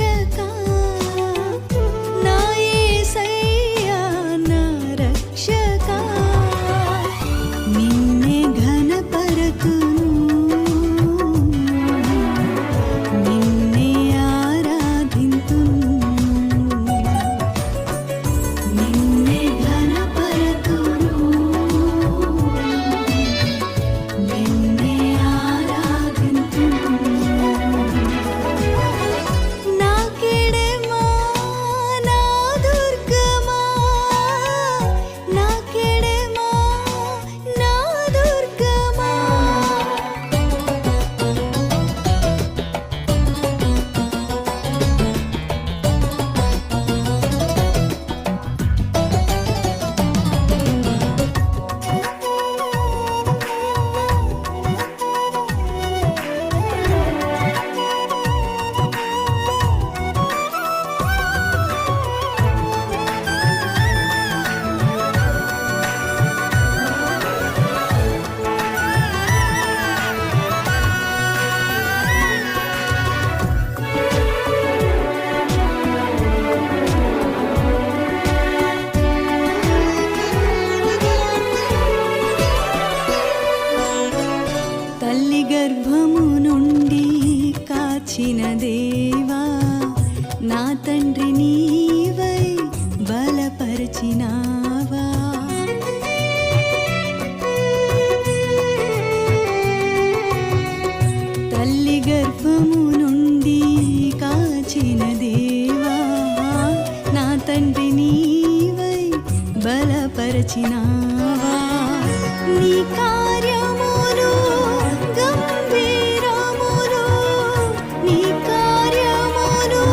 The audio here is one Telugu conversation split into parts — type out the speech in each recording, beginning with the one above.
రక్షకా నా యేసయ్యా నా రక్షకా నిన్నే ఘనపరతును నిన్నే ఆరాధింతును నిన్నే ఘనపరతును నిన్నే ఆరాధింతును నా కెడెమా నా దుర్గమా నా కెడెమా నా దుర్గమా తల్లి గర్భము నుండి కాచిన దేవా నా తండ్రి నీవై బలపరచినావా తల్లి గర్భము నుండి కాచిన దేవా నా తండ్రి నీవై బలపరచినావా నీ కార్యములు గంభీరములు నీ కార్యములు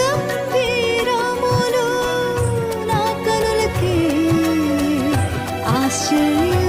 గంభీరములు నా కనులకే ఆశ్చర్య